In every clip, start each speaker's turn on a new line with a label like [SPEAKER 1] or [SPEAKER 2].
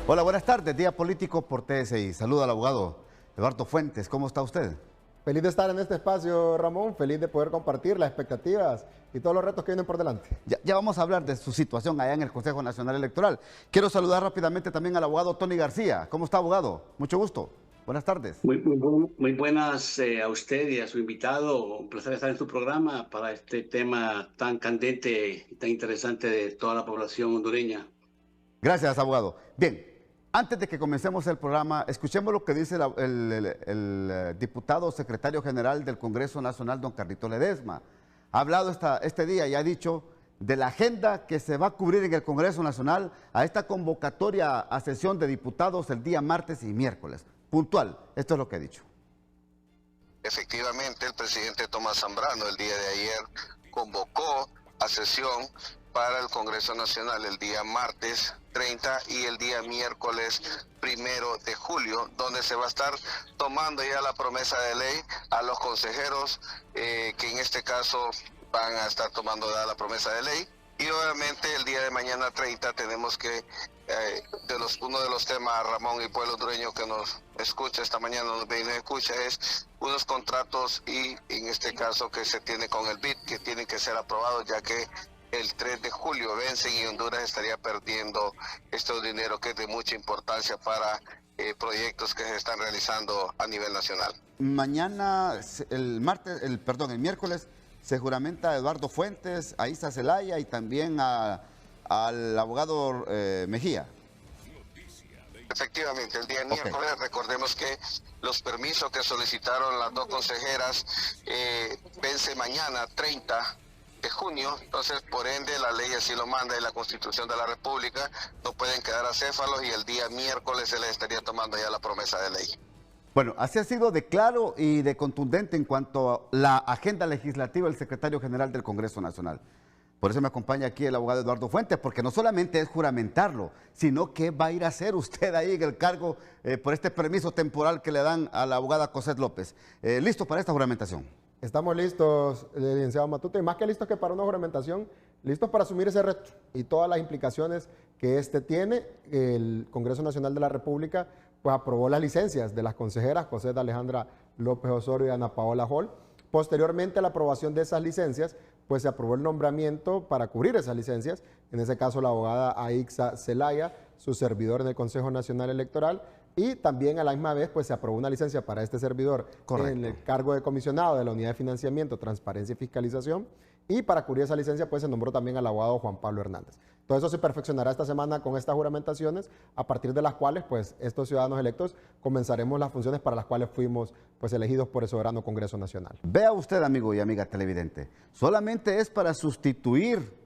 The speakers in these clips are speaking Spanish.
[SPEAKER 1] Hola, buenas tardes. Día político por TSI. Saludo al abogado Eduardo Fuentes. ¿Cómo está usted?
[SPEAKER 2] Feliz de estar en este espacio, Ramón. Feliz de poder compartir las expectativas y todos los retos que vienen por delante.
[SPEAKER 1] Ya vamos a hablar de su situación allá en el Consejo Nacional Electoral. Quiero saludar rápidamente también al abogado Tony García. ¿Cómo está, abogado? Mucho gusto. Buenas tardes.
[SPEAKER 3] Muy buenas a usted y a su invitado. Un placer estar en su programa para este tema tan candente y tan interesante de toda la población hondureña.
[SPEAKER 1] Gracias, abogado. Bien, antes de que comencemos el programa, escuchemos lo que dice el diputado secretario general del Congreso Nacional, don Carlito Ledesma. Ha hablado este día y ha dicho de la agenda que se va a cubrir en el Congreso Nacional a esta convocatoria a sesión de diputados el día martes y miércoles. Puntual, esto es lo que ha dicho.
[SPEAKER 4] Efectivamente, el presidente Tomás Zambrano el día de ayer convocó a sesión para el Congreso Nacional el día martes 30 y el día miércoles 1 de julio, donde se va a estar tomando ya la promesa de ley a los consejeros que en este caso van a estar tomando ya la promesa de ley. Y obviamente el día de mañana 30 tenemos que, uno de los temas, Ramón y pueblo hondureño que nos escucha esta mañana, nos ve y nos escucha, es unos contratos y en este caso que se tiene con el BID, que tienen que ser aprobados ya que el 3 de julio vencen y Honduras estaría perdiendo este dinero que es de mucha importancia para proyectos que se están realizando a nivel nacional.
[SPEAKER 1] Mañana, el miércoles, se juramenta a Eduardo Fuentes, a Isa Zelaya y también al abogado Mejía.
[SPEAKER 4] Efectivamente, el día miércoles, recordemos que los permisos que solicitaron las dos consejeras vence mañana 30 de junio, entonces por ende la ley así lo manda y la Constitución de la República, no pueden quedar acéfalos y el día miércoles se les estaría tomando ya la promesa de ley.
[SPEAKER 1] Bueno, así ha sido de claro y de contundente en cuanto a la agenda legislativa del secretario general del Congreso Nacional. Por eso me acompaña aquí el abogado Eduardo Fuentes, porque no solamente es juramentarlo, sino que va a ir a hacer usted ahí en el cargo por este permiso temporal que le dan a la abogada Cosette López. ¿Listo para esta juramentación?
[SPEAKER 2] Estamos listos, licenciado Matute, y más que listos que para una juramentación, listos para asumir ese reto y todas las implicaciones que este tiene. El Congreso Nacional de la República pues aprobó las licencias de las consejeras Cosette Alejandra López Osorio y Ana Paola Hall. Posteriormente a la aprobación de esas licencias, pues se aprobó el nombramiento para cubrir esas licencias, en ese caso la abogada Aixa Zelaya, su servidor en el Consejo Nacional Electoral, y también a la misma vez pues se aprobó una licencia para este servidor en el cargo de comisionado de la Unidad de Financiamiento, Transparencia y Fiscalización, y para cubrir esa licencia pues se nombró también al abogado Juan Pablo Hernández. Todo eso se perfeccionará esta semana con estas juramentaciones, a partir de las cuales pues estos ciudadanos electos comenzaremos las funciones para las cuales fuimos pues elegidos por el soberano Congreso Nacional.
[SPEAKER 1] Vea usted, amigo y amiga televidente, solamente es para sustituir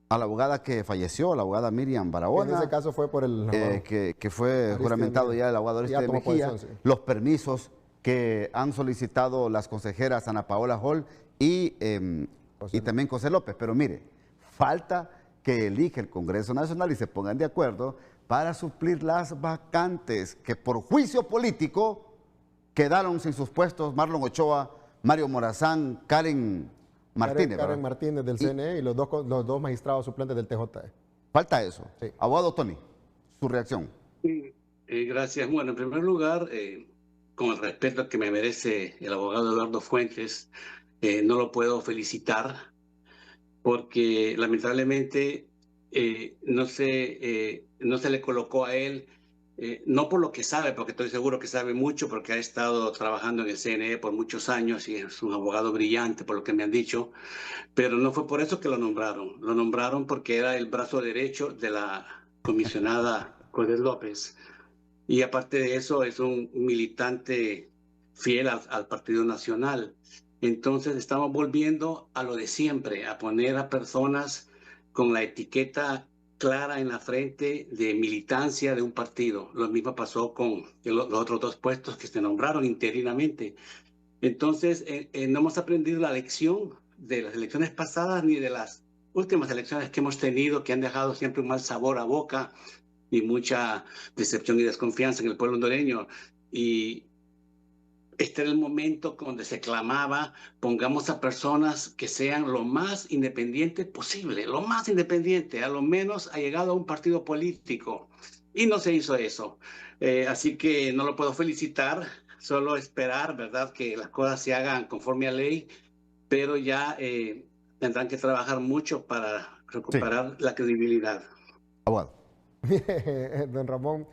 [SPEAKER 1] a la abogada que falleció, la abogada Miriam Barahona.
[SPEAKER 2] En ese caso fue por el...
[SPEAKER 1] que fue juramentado ya el abogado Aristide Mejía, sí. Los permisos que han solicitado las consejeras Ana Paola Hall y también José López. Pero mire, falta que elija el Congreso Nacional y se pongan de acuerdo para suplir las vacantes que por juicio político quedaron sin sus puestos Marlon Ochoa, Mario Morazán, Karen Martínez.
[SPEAKER 2] Karen Martínez del CNE y los dos magistrados suplentes del TJE.
[SPEAKER 1] Falta eso. Sí. Abogado Tony, su reacción.
[SPEAKER 3] Sí, gracias. Bueno, en primer lugar, con el respeto que me merece el abogado Eduardo Fuentes, no lo puedo felicitar porque lamentablemente no se le colocó a él, no por lo que sabe, porque estoy seguro que sabe mucho, porque ha estado trabajando en el CNE por muchos años y es un abogado brillante, por lo que me han dicho, pero no fue por eso que lo nombraron. Lo nombraron porque era el brazo derecho de la comisionada Cosette López. Y aparte de eso, es un militante fiel al Partido Nacional. Entonces estamos volviendo a lo de siempre, a poner a personas con la etiqueta clara en la frente de militancia de un partido. Lo mismo pasó con los otros dos puestos que se nombraron interinamente. Entonces no hemos aprendido la lección de las elecciones pasadas ni de las últimas elecciones que hemos tenido, que han dejado siempre un mal sabor a boca y mucha decepción y desconfianza en el pueblo hondureño. Y este era el momento donde se clamaba, pongamos a personas que sean lo más independientes posible, lo más independiente, a lo menos ha llegado a un partido político. Y no se hizo eso. Así que no lo puedo felicitar, solo esperar, ¿verdad?, que las cosas se hagan conforme a ley, pero ya tendrán que trabajar mucho para recuperar la credibilidad.
[SPEAKER 1] Abogado.
[SPEAKER 2] Don Ramón,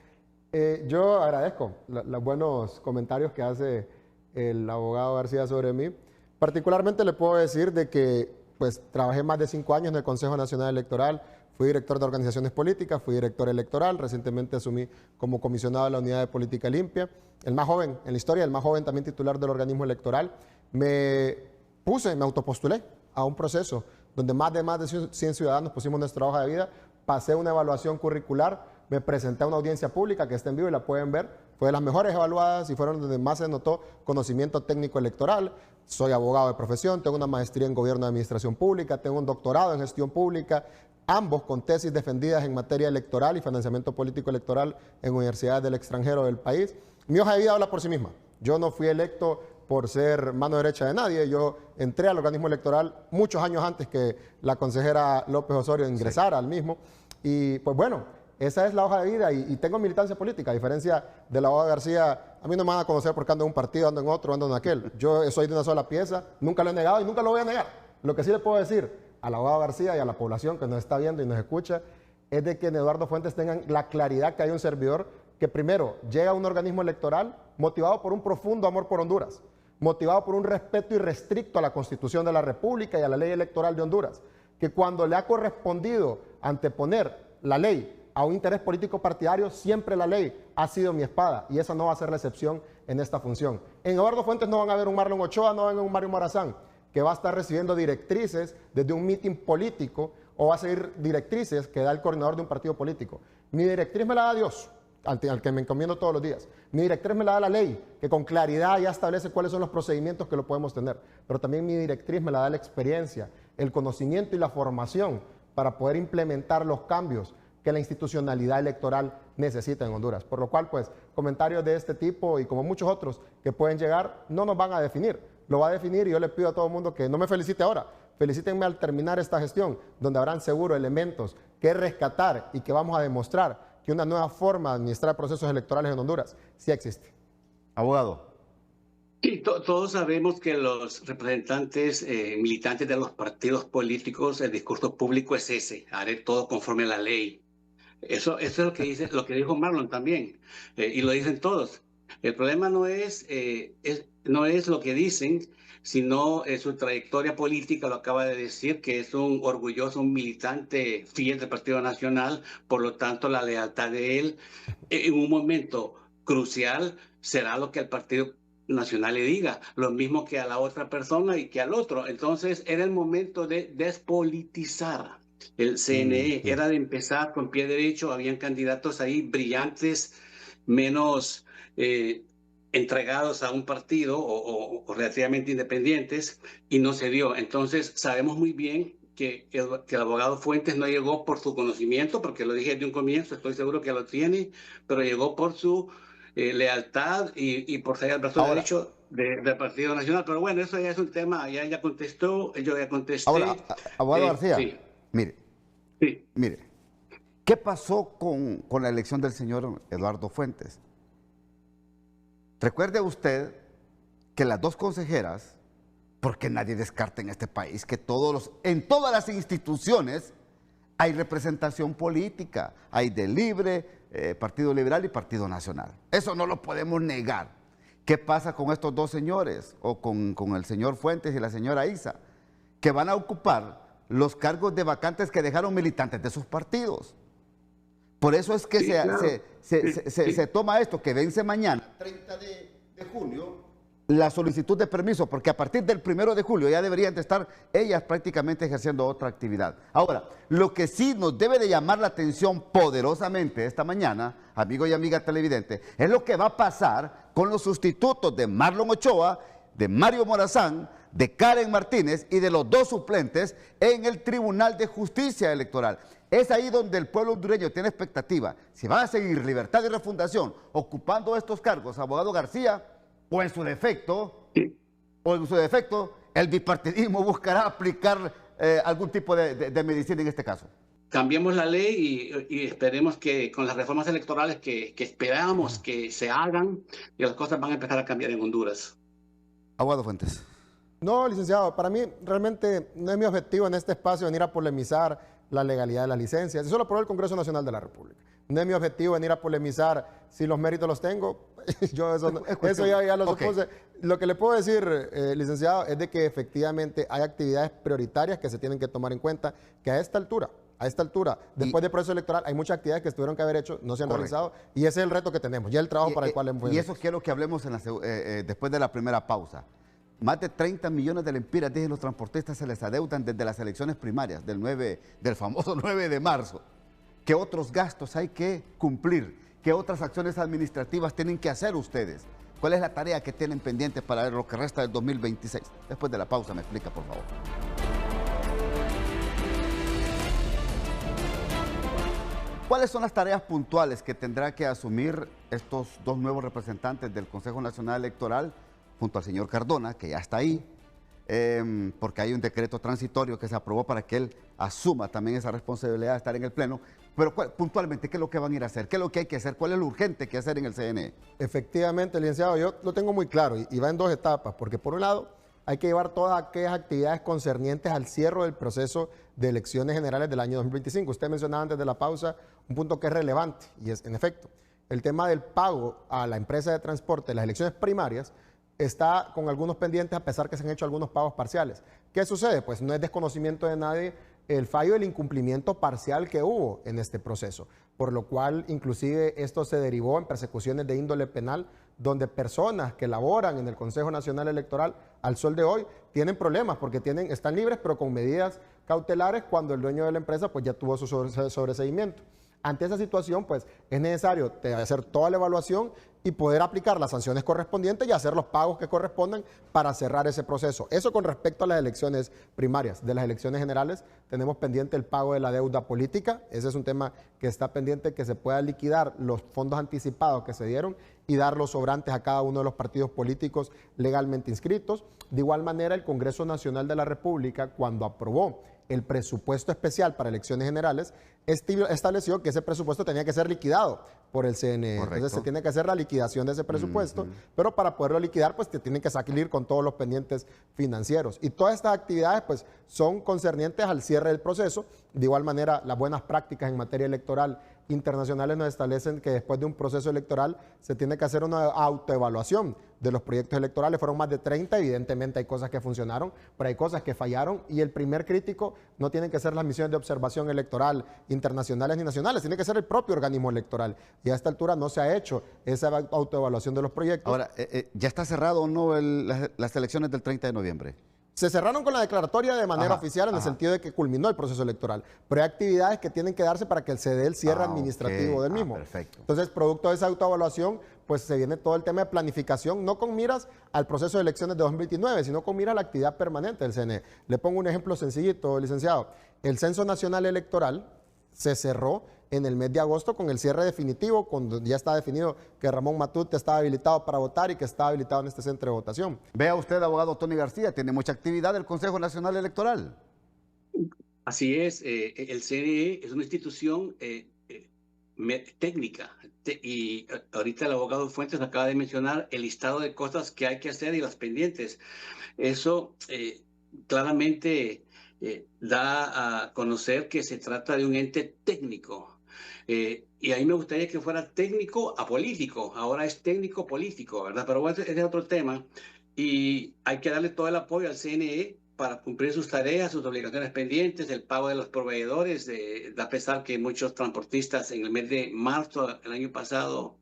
[SPEAKER 2] yo agradezco los buenos comentarios que hace el abogado García sobre mí. Particularmente le puedo decir de que pues trabajé más de 5 años en el Consejo Nacional Electoral, fui director de organizaciones políticas, fui director electoral, recientemente asumí como comisionado de la Unidad de Política Limpia, el más joven en la historia, el más joven también titular del organismo electoral. Me autopostulé a un proceso donde más de 100 ciudadanos pusimos nuestra hoja de vida, pasé una evaluación curricular, me presenté a una audiencia pública que está en vivo y la pueden ver, fue de las mejores evaluadas y fueron donde más se notó conocimiento técnico electoral. Soy abogado de profesión, tengo una maestría en Gobierno de Administración Pública, tengo un doctorado en Gestión Pública, ambos con tesis defendidas en materia electoral y financiamiento político electoral en universidades del extranjero del país. Mi hoja de vida habla por sí misma. Yo no fui electo por ser mano derecha de nadie. Yo entré al organismo electoral muchos años antes que la consejera López Osorio ingresara al mismo. Y pues bueno, esa es la hoja de vida y tengo militancia política. A diferencia de la abogada García, a mí no me van a conocer porque ando en un partido, ando en otro, ando en aquel. Yo soy de una sola pieza, nunca lo he negado y nunca lo voy a negar. Lo que sí le puedo decir al abogado García y a la población que nos está viendo y nos escucha es de que en Eduardo Fuentes tengan la claridad que hay un servidor que primero llega a un organismo electoral motivado por un profundo amor por Honduras, motivado por un respeto irrestricto a la Constitución de la República y a la ley electoral de Honduras, que cuando le ha correspondido anteponer la ley a un interés político partidario, siempre la ley ha sido mi espada y esa no va a ser la excepción en esta función. En Eduardo Fuentes no van a ver un Marlon Ochoa, no van a ver un Mario Morazán, que va a estar recibiendo directrices desde un mitin político o va a seguir directrices que da el coordinador de un partido político. Mi directriz me la da Dios, al que me encomiendo todos los días. Mi directriz me la da la ley, que con claridad ya establece cuáles son los procedimientos que lo podemos tener. Pero también mi directriz me la da la experiencia, el conocimiento y la formación para poder implementar los cambios que la institucionalidad electoral necesita en Honduras. Por lo cual, pues, comentarios de este tipo y como muchos otros que pueden llegar no nos van a definir. Lo va a definir y yo le pido a todo el mundo que no me felicite ahora. Felicítenme al terminar esta gestión, donde habrán seguro elementos que rescatar y que vamos a demostrar que una nueva forma de administrar procesos electorales en Honduras sí existe.
[SPEAKER 1] Abogado.
[SPEAKER 3] Y todos sabemos que los representantes militantes de los partidos políticos, el discurso público es ese: haré todo conforme a la ley. Eso es lo que dice, lo que dijo Marlon también, y lo dicen todos. El problema no es lo que dicen, sino su trayectoria política. Lo acaba de decir, que es un orgulloso, un militante fiel del Partido Nacional. Por lo tanto, la lealtad de él en un momento crucial será lo que el Partido Nacional le diga, lo mismo que a la otra persona y que al otro. Entonces era el momento de despolitizar el CNE, era de empezar con pie derecho. Habían candidatos ahí brillantes, menos entregados a un partido o relativamente independientes, y no se dio. Entonces sabemos muy bien que el abogado Fuentes no llegó por su conocimiento, porque lo dije desde un comienzo, estoy seguro que lo tiene, pero llegó por su lealtad y por ser el brazo derecho del Partido Nacional. Pero bueno, eso ya es un tema, ya contestó, yo ya contesté.
[SPEAKER 1] Ahora, abogado García,
[SPEAKER 3] sí.
[SPEAKER 1] Mire, ¿qué pasó con la elección del señor Eduardo Fuentes? Recuerde usted que las dos consejeras, porque nadie descarta en este país que en todas las instituciones hay representación política, hay de Libre, Partido Liberal y Partido Nacional. Eso no lo podemos negar. ¿Qué pasa con estos dos señores, o con el señor Fuentes y la señora Isa, que van a ocupar los cargos de vacantes que dejaron militantes de sus partidos? Por eso es que se toma esto, que vence mañana, 30 de junio, la solicitud de permiso, porque a partir del 1 de julio ya deberían de estar ellas prácticamente ejerciendo otra actividad. Ahora, lo que sí nos debe de llamar la atención poderosamente esta mañana, amigo y amiga televidente, es lo que va a pasar con los sustitutos de Marlon Ochoa, de Mario Morazán, de Karen Martínez y de los dos suplentes en el Tribunal de Justicia Electoral. Es ahí donde el pueblo hondureño tiene expectativa. Si van a seguir Libertad y Refundación ocupando estos cargos, abogado García, o en su defecto,
[SPEAKER 3] Sí.
[SPEAKER 1] el bipartidismo buscará aplicar algún tipo de medicina en este caso.
[SPEAKER 3] Cambiemos la ley y esperemos que con las reformas electorales que esperamos que se hagan, y las cosas van a empezar a cambiar en Honduras.
[SPEAKER 1] Abogado Fuentes.
[SPEAKER 2] No, licenciado, para mí realmente no es mi objetivo en este espacio venir a polemizar la legalidad de las licencias. Eso lo aprobó el Congreso Nacional de la República. No es mi objetivo venir a polemizar si los méritos los tengo. Yo eso ya lo supuse. Lo que le puedo decir, licenciado, es de que efectivamente hay actividades prioritarias que se tienen que tomar en cuenta, que a esta altura, después del proceso electoral, hay muchas actividades que se tuvieron que haber hecho, no se han realizado, y ese es el reto que tenemos, ya el trabajo para el cual hemos...
[SPEAKER 1] Y eso quiero que hablemos después de la primera pausa. Más de 30 millones de lempiras, dicen los transportistas, se les adeudan desde las elecciones primarias del famoso 9 de marzo. ¿Qué otros gastos hay que cumplir? ¿Qué otras acciones administrativas tienen que hacer ustedes? ¿Cuál es la tarea que tienen pendientes para lo que resta del 2026? Después de la pausa me explica, por favor. ¿Cuáles son las tareas puntuales que tendrá que asumir estos dos nuevos representantes del Consejo Nacional Electoral junto al señor Cardona, que ya está ahí, porque hay un decreto transitorio que se aprobó para que él asuma también esa responsabilidad de estar en el Pleno? Pero puntualmente, ¿qué es lo que van a ir a hacer? ¿Qué es lo que hay que hacer? ¿Cuál es lo urgente que hacer en el CNE?
[SPEAKER 2] Efectivamente, licenciado, yo lo tengo muy claro y va en dos etapas, porque por un lado hay que llevar todas aquellas actividades concernientes al cierre del proceso de elecciones generales del año 2025. Usted mencionaba antes de la pausa un punto que es relevante y es, en efecto, el tema del pago a la empresa de transporte de las elecciones primarias está con algunos pendientes a pesar que se han hecho algunos pagos parciales. ¿Qué sucede? Pues no es desconocimiento de nadie el fallo del incumplimiento parcial que hubo en este proceso, por lo cual inclusive esto se derivó en persecuciones de índole penal, donde personas que laboran en el Consejo Nacional Electoral al sol de hoy tienen problemas porque están libres pero con medidas cautelares cuando el dueño de la empresa pues ya tuvo su sobreseimiento. Ante esa situación, pues es necesario hacer toda la evaluación y poder aplicar las sanciones correspondientes y hacer los pagos que correspondan para cerrar ese proceso. Eso con respecto a las elecciones primarias. De las elecciones generales tenemos pendiente el pago de la deuda política. Ese es un tema que está pendiente, que se pueda liquidar los fondos anticipados que se dieron y dar los sobrantes a cada uno de los partidos políticos legalmente inscritos. De igual manera, el Congreso Nacional de la República, cuando aprobó el presupuesto especial para elecciones generales, estableció que ese presupuesto tenía que ser liquidado por el CNE. Correcto. Entonces se tiene que hacer la liquidación de ese presupuesto, pero para poderlo liquidar, pues te tienen que salir con todos los pendientes financieros. Y todas estas actividades, pues, son concernientes al cierre del proceso. De igual manera, las buenas prácticas en materia electoral internacionales nos establecen que después de un proceso electoral se tiene que hacer una autoevaluación de los proyectos electorales. Fueron más de 30, evidentemente hay cosas que funcionaron, pero hay cosas que fallaron y el primer crítico no tienen que ser las misiones de observación electoral internacionales ni nacionales, tiene que ser el propio organismo electoral. Y a esta altura no se ha hecho esa autoevaluación de los proyectos.
[SPEAKER 1] Ahora, ¿ya está cerrado o no las elecciones del 30 de noviembre?
[SPEAKER 2] Se cerraron con la declaratoria de manera oficial en el sentido de que culminó el proceso electoral, pero hay actividades que tienen que darse para que se dé el cierre administrativo del mismo.
[SPEAKER 1] Perfecto.
[SPEAKER 2] Entonces, producto de esa autoevaluación, pues se viene todo el tema de planificación, no con miras al proceso de elecciones de 2029, sino con miras a la actividad permanente del CNE. Le pongo un ejemplo sencillito, licenciado. El Censo Nacional Electoral se cerró en el mes de agosto con el cierre definitivo, cuando ya está definido que Ramón Matute estaba habilitado para votar y que está habilitado en este centro de votación.
[SPEAKER 1] Vea usted, abogado Tony García, tiene mucha actividad el Consejo Nacional Electoral.
[SPEAKER 3] Así es, el CNE es una institución técnica y ahorita el abogado Fuentes acaba de mencionar el listado de cosas que hay que hacer y las pendientes. Eso claramente da a conocer que se trata de un ente técnico. Y a mí me gustaría que fuera técnico a político, ahora es técnico político, ¿verdad? Pero bueno, ese es otro tema y hay que darle todo el apoyo al CNE para cumplir sus tareas, sus obligaciones pendientes, el pago de los proveedores, a pesar que muchos transportistas en el mes de marzo del año pasado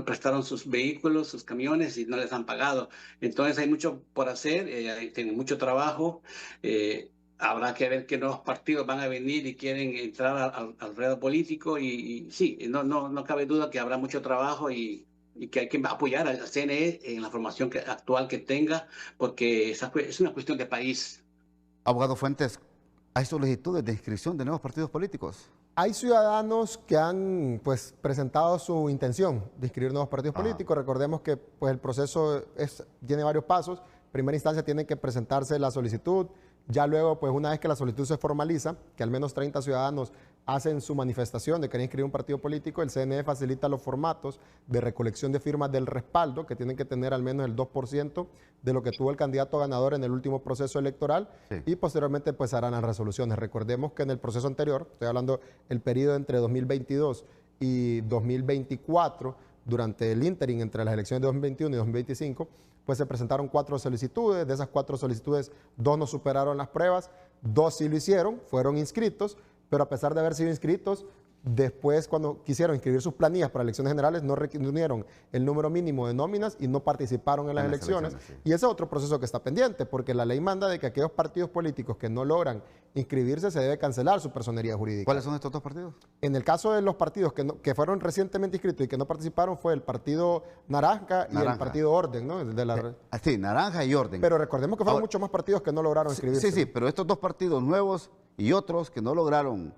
[SPEAKER 3] prestaron sus vehículos, sus camiones y no les han pagado. Entonces hay mucho por hacer, tienen mucho trabajo. Habrá que ver qué nuevos partidos van a venir y quieren entrar al ruedo político y sí, no cabe duda que habrá mucho trabajo y que hay que apoyar al CNE en la formación actual que tenga, porque es una cuestión de país.
[SPEAKER 1] Abogado Fuentes, ¿hay solicitudes de inscripción de nuevos partidos políticos?
[SPEAKER 2] Hay ciudadanos que han pues, presentado su intención de inscribir nuevos partidos políticos. Recordemos que pues, el proceso tiene varios pasos. En primera instancia tiene que presentarse la solicitud. Ya luego, pues una vez que la solicitud se formaliza, que al menos 30 ciudadanos hacen su manifestación de querer inscribir un partido político, el CNE facilita los formatos de recolección de firmas del respaldo, que tienen que tener al menos el 2% de lo que tuvo el candidato ganador en el último proceso electoral, y posteriormente pues harán las resoluciones. Recordemos que en el proceso anterior, estoy hablando el periodo entre 2022 y 2024, durante el ínterin entre las elecciones de 2021 y 2025, pues se presentaron 4 solicitudes. De esas 4 solicitudes, 2 no superaron las pruebas, 2 sí lo hicieron, fueron inscritos, pero a pesar de haber sido inscritos, después cuando quisieron inscribir sus planillas para elecciones generales no reunieron el número mínimo de nóminas y no participaron en las elecciones. Sí. Y ese es otro proceso que está pendiente, porque la ley manda de que aquellos partidos políticos que no logran inscribirse se debe cancelar su personería jurídica.
[SPEAKER 1] ¿Cuáles son estos 2 partidos?
[SPEAKER 2] En el caso de los partidos que fueron recientemente inscritos y que no participaron fue el Partido Naranja y el Partido Orden, ¿no?
[SPEAKER 1] Sí, Naranja y Orden.
[SPEAKER 2] Pero recordemos que fueron muchos más partidos que no lograron inscribirse.
[SPEAKER 1] Sí, pero estos 2 partidos nuevos y otros que no lograron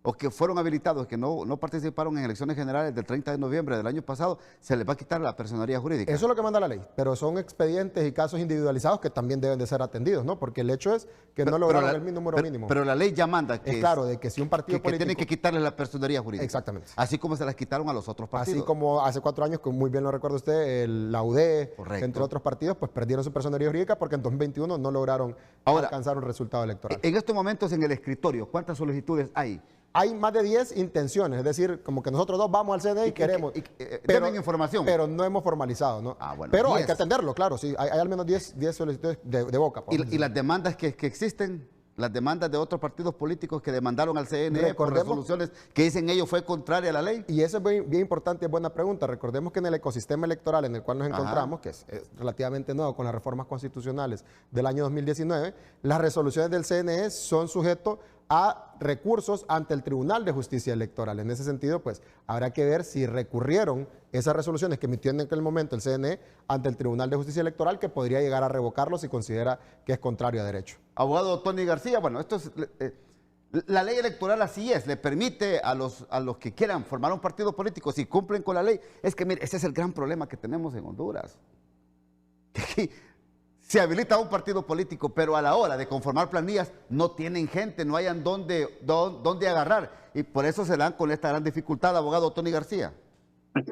[SPEAKER 1] o que fueron habilitados, que no participaron en elecciones generales del 30 de noviembre del año pasado, se les va a quitar la personería jurídica.
[SPEAKER 2] Eso es lo que manda la ley, pero son expedientes y casos individualizados que también deben de ser atendidos, ¿no? Porque el hecho es que no lograron el número mínimo.
[SPEAKER 1] Pero la ley ya manda que...
[SPEAKER 2] Es claro, de que si un partido político...
[SPEAKER 1] Que tiene que quitarle la personería jurídica.
[SPEAKER 2] Exactamente.
[SPEAKER 1] Así como se las quitaron a los otros partidos.
[SPEAKER 2] Así como hace 4 años, que muy bien lo recuerda usted, la UD,
[SPEAKER 1] correcto,
[SPEAKER 2] entre otros partidos, pues perdieron su personería jurídica porque en 2021 no lograron alcanzar un resultado electoral.
[SPEAKER 1] En estos momentos en el escritorio, ¿cuántas solicitudes hay?
[SPEAKER 2] Hay más de 10 intenciones, es decir, como que nosotros 2 vamos al CNE y queremos.
[SPEAKER 1] Deben información.
[SPEAKER 2] Pero no hemos formalizado, ¿no?
[SPEAKER 1] Bueno,
[SPEAKER 2] pero
[SPEAKER 1] 10.
[SPEAKER 2] Hay que atenderlo, claro, sí. Hay al menos 10 solicitudes de boca.
[SPEAKER 1] ¿Y las demandas que existen? Las demandas de otros partidos políticos que demandaron al CNE por resoluciones que dicen ellos fue contraria a la ley.
[SPEAKER 2] Y eso es bien importante y buena pregunta. Recordemos que en el ecosistema electoral en el cual nos encontramos, que es relativamente nuevo con las reformas constitucionales del año 2019, las resoluciones del CNE son sujetos a recursos ante el Tribunal de Justicia Electoral. En ese sentido, pues, habrá que ver si recurrieron esas resoluciones que emitió en aquel momento el CNE ante el Tribunal de Justicia Electoral, que podría llegar a revocarlo si considera que es contrario a derecho.
[SPEAKER 1] Abogado Tony García, bueno, esto es... la ley electoral así es, le permite a los que quieran formar un partido político, si cumplen con la ley. Es que, mire, ese es el gran problema que tenemos en Honduras. Se habilita un partido político, pero a la hora de conformar planillas no tienen gente, no hayan dónde agarrar. Y por eso se dan con esta gran dificultad, abogado Tony García.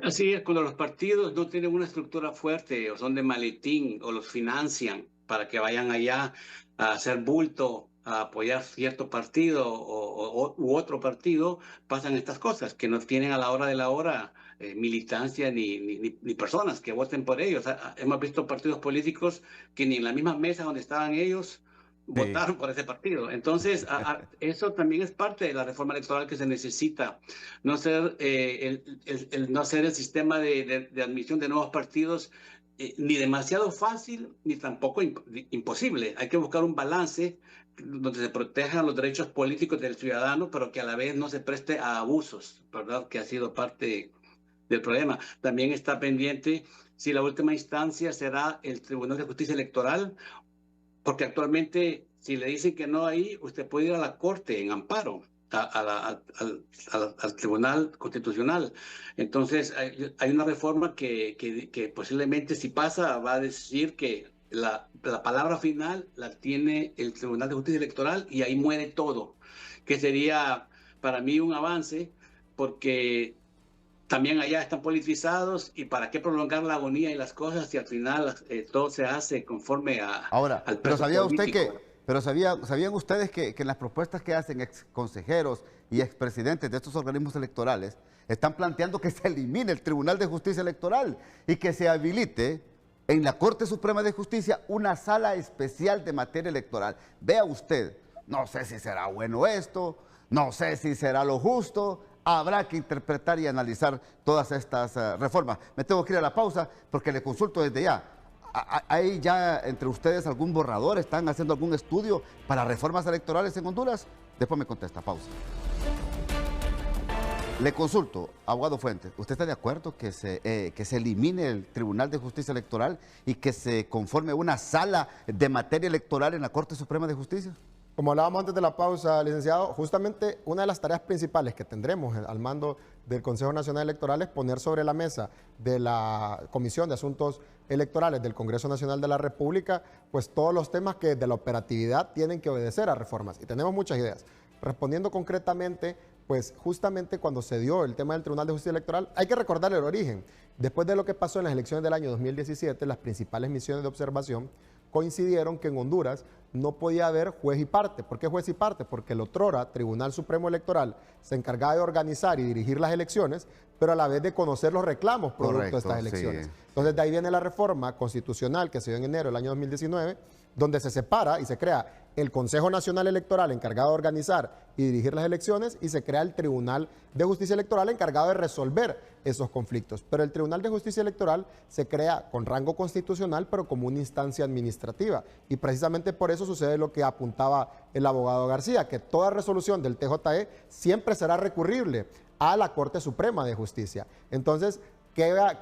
[SPEAKER 3] Así es, cuando los partidos no tienen una estructura fuerte o son de maletín o los financian para que vayan allá a hacer bulto, a apoyar cierto partido u otro partido, pasan estas cosas que no tienen a la hora de la hora militancia ni personas que voten por ellos. Hemos visto partidos políticos que ni en la misma mesa donde estaban ellos votaron por ese partido. Entonces, eso también es parte de la reforma electoral que se necesita. No ser no hacer el sistema de admisión de nuevos partidos ni demasiado fácil, ni tampoco imposible. Hay que buscar un balance donde se protejan los derechos políticos del ciudadano, pero que a la vez no se preste a abusos, ¿verdad? Que ha sido parte del problema. También está pendiente si la última instancia será el Tribunal de Justicia Electoral, porque actualmente si le dicen que no ahí, usted puede ir a la Corte en amparo, al Tribunal Constitucional. Entonces hay una reforma que posiblemente si pasa va a decir que la palabra final la tiene el Tribunal de Justicia Electoral y ahí muere todo, que sería para mí un avance, porque también allá están politizados y para qué prolongar la agonía y las cosas si al final todo se hace conforme
[SPEAKER 1] al
[SPEAKER 3] pero
[SPEAKER 1] ¿sabía político? ¿Sabían ustedes que en las propuestas que hacen ex consejeros y expresidentes de estos organismos electorales están planteando que se elimine el Tribunal de Justicia Electoral y que se habilite en la Corte Suprema de Justicia una sala especial de materia electoral? Vea usted, no sé si será bueno esto, no sé si será lo justo. Habrá que interpretar y analizar todas estas reformas. Me tengo que ir a la pausa porque le consulto desde ya. ¿Hay ya entre ustedes algún borrador? ¿Están haciendo algún estudio para reformas electorales en Honduras? Después me contesta. Pausa. Le consulto, abogado Fuentes, ¿usted está de acuerdo que se elimine el Tribunal de Justicia Electoral y que se conforme una sala de materia electoral en la Corte Suprema de Justicia?
[SPEAKER 2] Como hablábamos antes de la pausa, licenciado, justamente una de las tareas principales que tendremos al mando del Consejo Nacional Electoral es poner sobre la mesa de la Comisión de Asuntos Electorales del Congreso Nacional de la República, pues todos los temas que de la operatividad tienen que obedecer a reformas. Y tenemos muchas ideas. Respondiendo concretamente, pues justamente cuando se dio el tema del Tribunal de Justicia Electoral, hay que recordar el origen. Después de lo que pasó en las elecciones del año 2017, las principales misiones de observación coincidieron que en Honduras no podía haber juez y parte. ¿Por qué juez y parte? Porque el otrora Tribunal Supremo Electoral se encargaba de organizar y dirigir las elecciones, pero a la vez de conocer los reclamos producto de estas elecciones. Sí. Entonces de ahí viene la reforma constitucional que se dio en enero del año 2019, donde se separa y se crea el Consejo Nacional Electoral encargado de organizar y dirigir las elecciones y se crea el Tribunal de Justicia Electoral encargado de resolver esos conflictos. Pero el Tribunal de Justicia Electoral se crea con rango constitucional, pero como una instancia administrativa. Y precisamente por eso sucede lo que apuntaba el abogado García, que toda resolución del TJE siempre será recurrible a la Corte Suprema de Justicia. Entonces, queda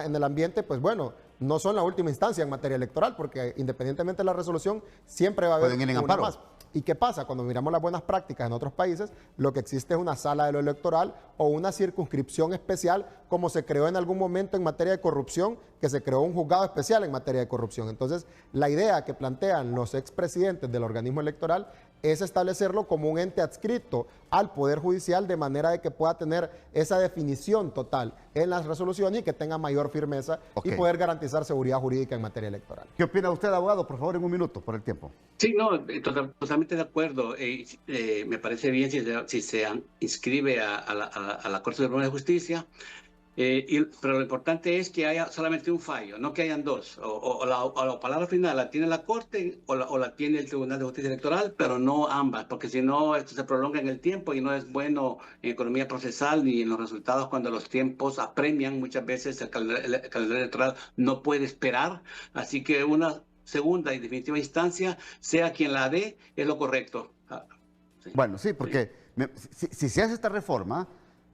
[SPEAKER 2] en el ambiente, pues bueno, no son la última instancia en materia electoral, porque independientemente de la resolución, siempre va a haber una más. ¿Y qué pasa? Cuando miramos las buenas prácticas en otros países, lo que existe es una sala de lo electoral o una circunscripción especial, como se creó en algún momento en materia de corrupción, que se creó un juzgado especial en materia de corrupción. Entonces, la idea que plantean los expresidentes del organismo electoral es establecerlo como un ente adscrito al Poder Judicial, de manera de que pueda tener esa definición total en las resoluciones y que tenga mayor firmeza y poder garantizar seguridad jurídica en materia electoral.
[SPEAKER 1] ¿Qué opina usted, abogado? Por favor, en un minuto, por el tiempo.
[SPEAKER 3] Sí, no, totalmente de acuerdo. Me parece bien si se inscribe a la Corte Suprema de Justicia. Pero lo importante es que haya solamente un fallo, no que hayan dos. O la palabra final la tiene la Corte o la tiene el Tribunal de Justicia Electoral, pero no ambas, porque si no, esto se prolonga en el tiempo y no es bueno en economía procesal ni en los resultados cuando los tiempos apremian. Muchas veces el calendario electoral no puede esperar, así que una segunda y definitiva instancia, sea quien la dé, es lo correcto.
[SPEAKER 1] Sí. Bueno, sí, porque si se hace esta reforma,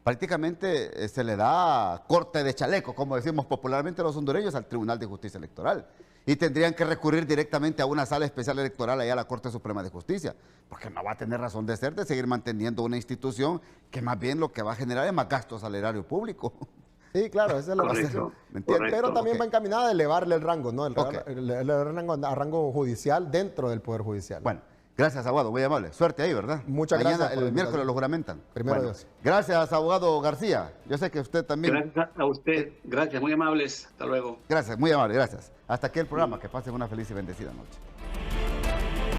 [SPEAKER 1] prácticamente se le da corte de chaleco, como decimos popularmente los hondureños, al Tribunal de Justicia Electoral. Y tendrían que recurrir directamente a una sala especial electoral allá a la Corte Suprema de Justicia, porque no va a tener razón de ser de seguir manteniendo una institución que más bien lo que va a generar es más gastos al erario público.
[SPEAKER 2] Sí, claro, esa es la razón. Pero también va encaminada a elevarle el rango, ¿no? El rango a rango judicial dentro del Poder Judicial.
[SPEAKER 1] Bueno, gracias, abogado, muy amable. Suerte ahí, ¿verdad?
[SPEAKER 2] Muchas gracias.
[SPEAKER 1] El miércoles lo juramentan.
[SPEAKER 2] Primero Dios.
[SPEAKER 1] Gracias, abogado García. Yo sé que usted también.
[SPEAKER 3] Gracias a usted. Gracias, muy amables. Hasta luego.
[SPEAKER 1] Gracias, muy amable, gracias. Hasta aquí el programa. Que pasen una feliz y bendecida noche.